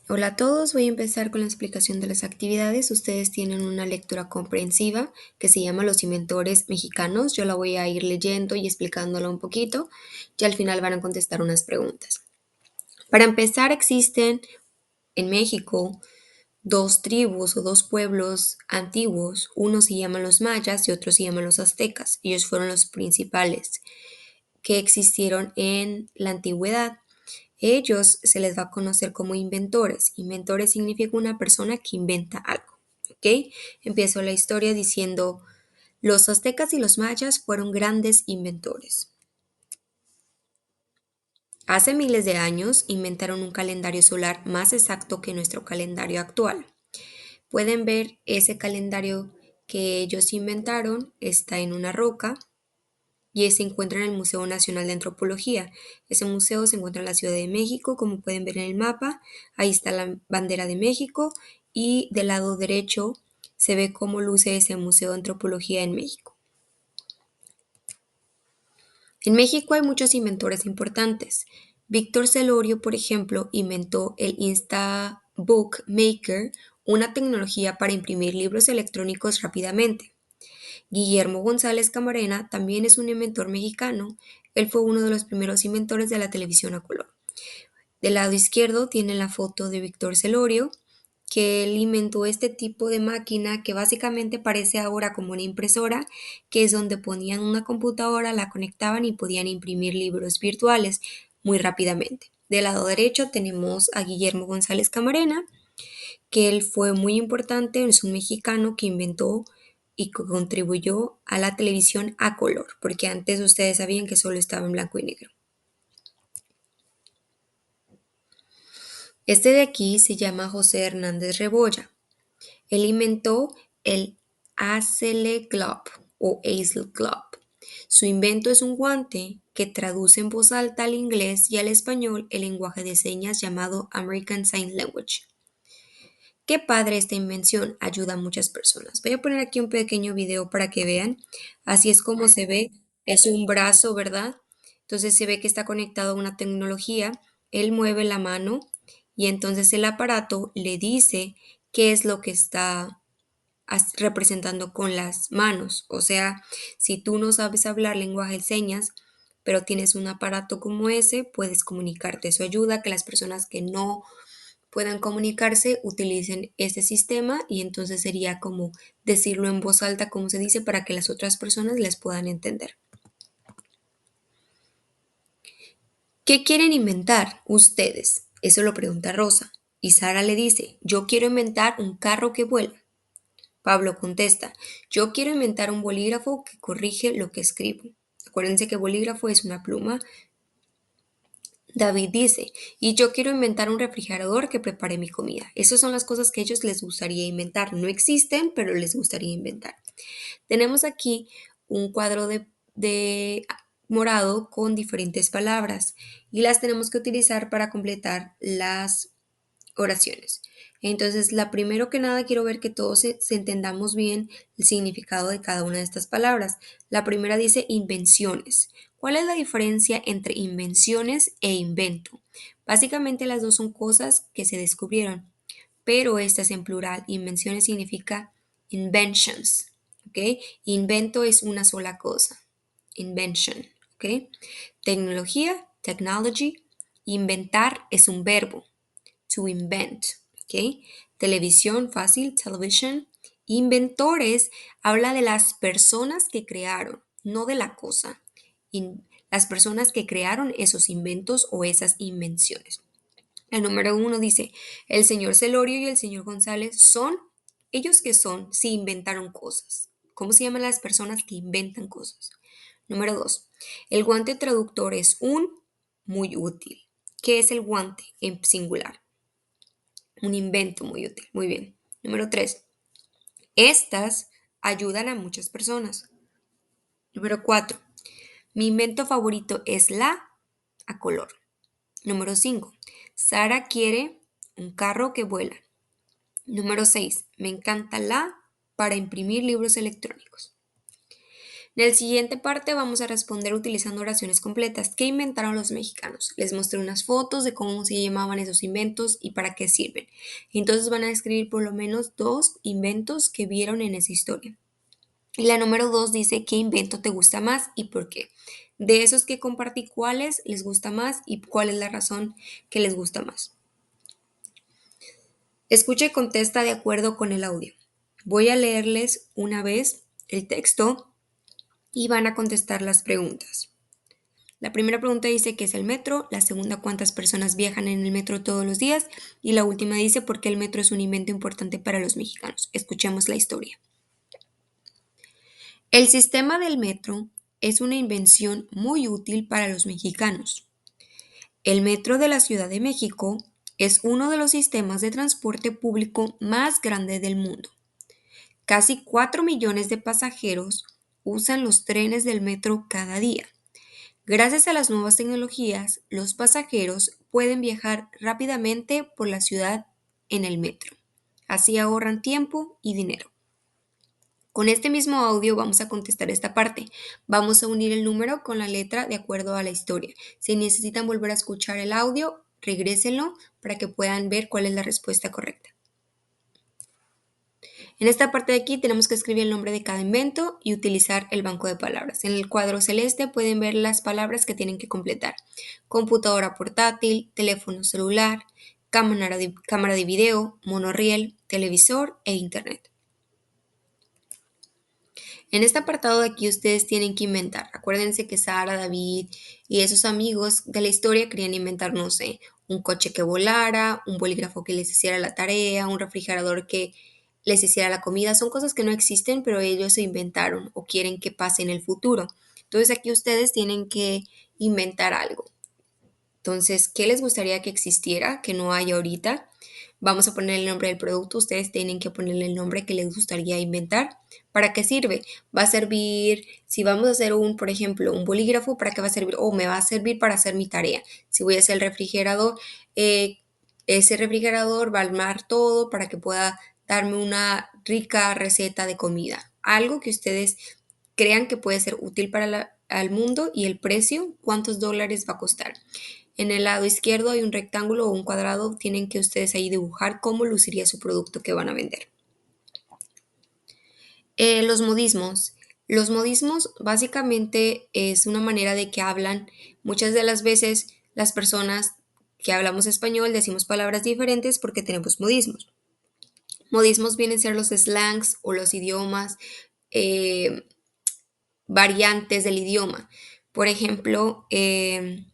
Hola a todos, voy a empezar con la explicación de las actividades. Ustedes tienen una lectura comprensiva que se llama Los inventores mexicanos. Yo la voy a ir leyendo y explicándola un poquito y al final van a contestar unas preguntas. Para empezar, existen en México dos tribus o dos pueblos antiguos. Unos se llaman los mayas y otros se llaman los aztecas. Ellos fueron los principales que existieron en la antigüedad. Ellos se les va a conocer como inventores. Inventores significa una persona que inventa algo. ¿Ok? Empiezo la historia diciendo, los aztecas y los mayas fueron grandes inventores. Hace miles de años inventaron un calendario solar más exacto que nuestro calendario actual. Pueden ver ese calendario que ellos inventaron, está en una roca y se encuentra en el Museo Nacional de Antropología. Ese museo se encuentra en la Ciudad de México, como pueden ver en el mapa. Ahí está la bandera de México y del lado derecho se ve cómo luce ese Museo de Antropología en México. En México hay muchos inventores importantes. Víctor Celorio, por ejemplo, inventó el Instabook Maker, una tecnología para imprimir libros electrónicos rápidamente. Guillermo González Camarena también es un inventor mexicano. Él fue uno de los primeros inventores de la televisión a color. Del lado izquierdo tienen la foto de Víctor Celorio, que él inventó este tipo de máquina que básicamente parece ahora como una impresora, que es donde ponían una computadora, la conectaban y podían imprimir libros virtuales muy rápidamente. Del lado derecho tenemos a Guillermo González Camarena, que él fue muy importante, es un mexicano que inventó y contribuyó a la televisión a color, porque antes ustedes sabían que solo estaba en blanco y negro. Este de aquí se llama José Hernández Rebolla. Él inventó el Hazel Glove o Hazel Glove. Su invento es un guante que traduce en voz alta al inglés y al español el lenguaje de señas llamado American Sign Language. Qué padre esta invención, ayuda a muchas personas. Voy a poner aquí un pequeño video para que vean. Así es como se ve. Es un brazo, ¿verdad? Entonces se ve que está conectado a una tecnología. Él mueve la mano y entonces el aparato le dice qué es lo que está representando con las manos. O sea, si tú no sabes hablar lenguaje de señas, pero tienes un aparato como ese, puedes comunicarte. Eso ayuda a que las personas que no puedan comunicarse, utilicen este sistema y entonces sería como decirlo en voz alta, como se dice, para que las otras personas les puedan entender. ¿Qué quieren inventar ustedes? Eso lo pregunta Rosa. Y Sara le dice, yo quiero inventar un carro que vuela. Pablo contesta, yo quiero inventar un bolígrafo que corrige lo que escribo. Acuérdense que bolígrafo es una pluma. David dice, y yo quiero inventar un refrigerador que prepare mi comida. Esas son las cosas que a ellos les gustaría inventar. No existen, pero les gustaría inventar. Tenemos aquí un cuadro de morado con diferentes palabras y las tenemos que utilizar para completar las oraciones. Entonces, la primero que nada quiero ver que todos se entendamos bien el significado de cada una de estas palabras. La primera dice invenciones. ¿Cuál es la diferencia entre invenciones e invento? Básicamente las dos son cosas que se descubrieron, pero esta es en plural. Invenciones significa inventions, ¿ok? Invento es una sola cosa, invention, ¿ok? Tecnología, technology. Inventar es un verbo, to invent, ¿ok? Televisión, fácil, television. Inventores habla de las personas que crearon, no de la cosa. Las personas que crearon esos inventos o esas invenciones. La número uno dice, el señor Celorio y el señor González son, ellos que son, si inventaron cosas. ¿Cómo se llaman las personas que inventan cosas? Número dos, el guante traductor es un muy útil. ¿Qué es el guante en singular? Un invento muy útil. Muy bien. Número 3. Estas ayudan a muchas personas. Número 4. Mi invento favorito es la a color. Número 5. Sara quiere un carro que vuela. Número 6. Me encanta la para imprimir libros electrónicos. En la siguiente parte vamos a responder utilizando oraciones completas. ¿Qué inventaron los mexicanos? Les mostré unas fotos de cómo se llamaban esos inventos y para qué sirven. Entonces van a escribir por lo menos 2 inventos que vieron en esa historia. Y la número 2 dice qué invento te gusta más y por qué. De esos que compartí, ¿cuáles les gusta más y cuál es la razón que les gusta más? Escucha y contesta de acuerdo con el audio. Voy a leerles una vez el texto y van a contestar las preguntas. La primera pregunta dice qué es el metro, la segunda cuántas personas viajan en el metro todos los días y la última dice por qué el metro es un invento importante para los mexicanos. Escuchemos la historia. El sistema del metro es una invención muy útil para los mexicanos. El metro de la Ciudad de México es uno de los sistemas de transporte público más grande del mundo. Casi 4 millones de pasajeros usan los trenes del metro cada día. Gracias a las nuevas tecnologías, los pasajeros pueden viajar rápidamente por la ciudad en el metro. Así ahorran tiempo y dinero. Con este mismo audio vamos a contestar esta parte. Vamos a unir el número con la letra de acuerdo a la historia. Si necesitan volver a escuchar el audio, regrésenlo para que puedan ver cuál es la respuesta correcta. En esta parte de aquí tenemos que escribir el nombre de cada invento y utilizar el banco de palabras. En el cuadro celeste pueden ver las palabras que tienen que completar. Computadora portátil, teléfono celular, cámara de video, monorriel, televisor e internet. En este apartado de aquí ustedes tienen que inventar. Acuérdense que Sara, David y esos amigos de la historia querían inventar, no sé, un coche que volara, un bolígrafo que les hiciera la tarea, un refrigerador que les hiciera la comida. Son cosas que no existen, pero ellos se inventaron o quieren que pase en el futuro. Entonces aquí ustedes tienen que inventar algo. Entonces, ¿qué les gustaría que existiera, que no hay ahorita? Vamos a poner el nombre del producto, ustedes tienen que ponerle el nombre que les gustaría inventar. ¿Para qué sirve? Va a servir, si vamos a hacer por ejemplo, un bolígrafo, ¿para qué va a servir? O me va a servir para hacer mi tarea. Si voy a hacer el refrigerador, ese refrigerador va a armar todo para que pueda darme una rica receta de comida. Algo que ustedes crean que puede ser útil para al mundo y el precio, ¿cuántos dólares va a costar? En el lado izquierdo hay un rectángulo o un cuadrado, tienen que ustedes ahí dibujar cómo luciría su producto que van a vender. Los modismos. Los modismos básicamente es una manera de que hablan. Muchas de las veces las personas que hablamos español decimos palabras diferentes porque tenemos modismos. Modismos vienen a ser los slangs o los idiomas, eh, variantes del idioma. Por ejemplo, en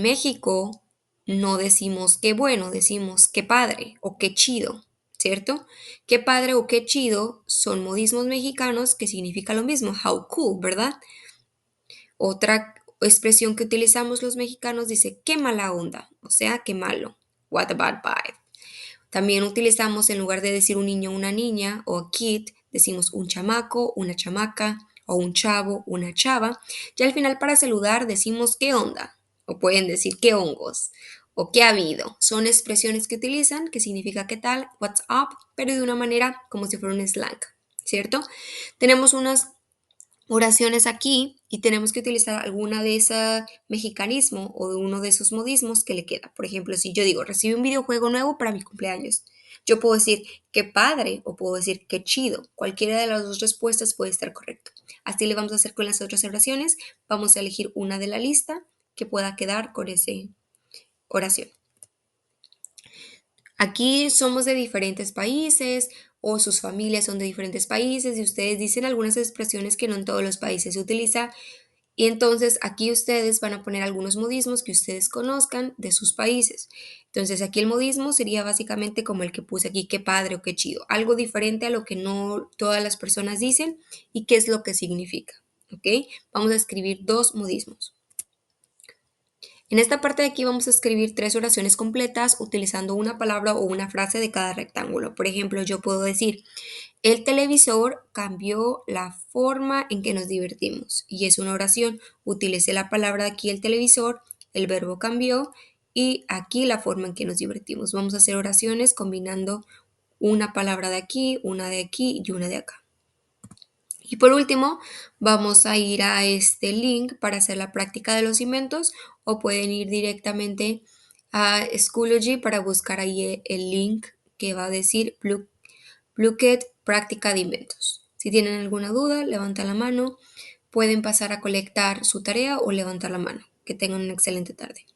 México no decimos qué bueno, decimos qué padre o qué chido, ¿cierto? Qué padre o qué chido son modismos mexicanos que significa lo mismo, how cool, ¿verdad? Otra expresión que utilizamos los mexicanos dice qué mala onda, o sea, qué malo, what a bad vibe. También utilizamos en lugar de decir un niño o una niña o a kid, decimos un chamaco, una chamaca o un chavo, una chava. Y al final para saludar decimos qué onda o pueden decir qué hongos o qué ha habido. Son expresiones que utilizan que significa qué tal, what's up, pero de una manera como si fuera un slang, ¿cierto? Tenemos unas oraciones aquí y tenemos que utilizar alguna de ese mexicanismo o de uno de esos modismos que le queda. Por ejemplo, si yo digo, recibí un videojuego nuevo para mi cumpleaños, yo puedo decir qué padre o puedo decir qué chido. Cualquiera de las dos respuestas puede estar correcto. Así le vamos a hacer con las otras oraciones. Vamos a elegir una de la lista que pueda quedar con esa oración. Aquí somos de diferentes países o sus familias son de diferentes países y ustedes dicen algunas expresiones que no en todos los países se utiliza. Y entonces aquí ustedes van a poner algunos modismos que ustedes conozcan de sus países. Entonces aquí el modismo sería básicamente como el que puse aquí, qué padre o qué chido. Algo diferente a lo que no todas las personas dicen y qué es lo que significa. ¿Ok? Vamos a escribir 2 modismos. En esta parte de aquí vamos a escribir 3 oraciones completas utilizando una palabra o una frase de cada rectángulo. Por ejemplo, yo puedo decir, el televisor cambió la forma en que nos divertimos. Y es una oración. Utilicé la palabra de aquí, el televisor, el verbo cambió y aquí la forma en que nos divertimos. Vamos a hacer oraciones combinando una palabra de aquí y una de acá. Y por último, vamos a ir a este link para hacer la práctica de los inventos o pueden ir directamente a Schoology para buscar ahí el link que va a decir Blooket práctica de inventos. Si tienen alguna duda, levantan la mano, pueden pasar a colectar su tarea o levantar la mano. Que tengan una excelente tarde.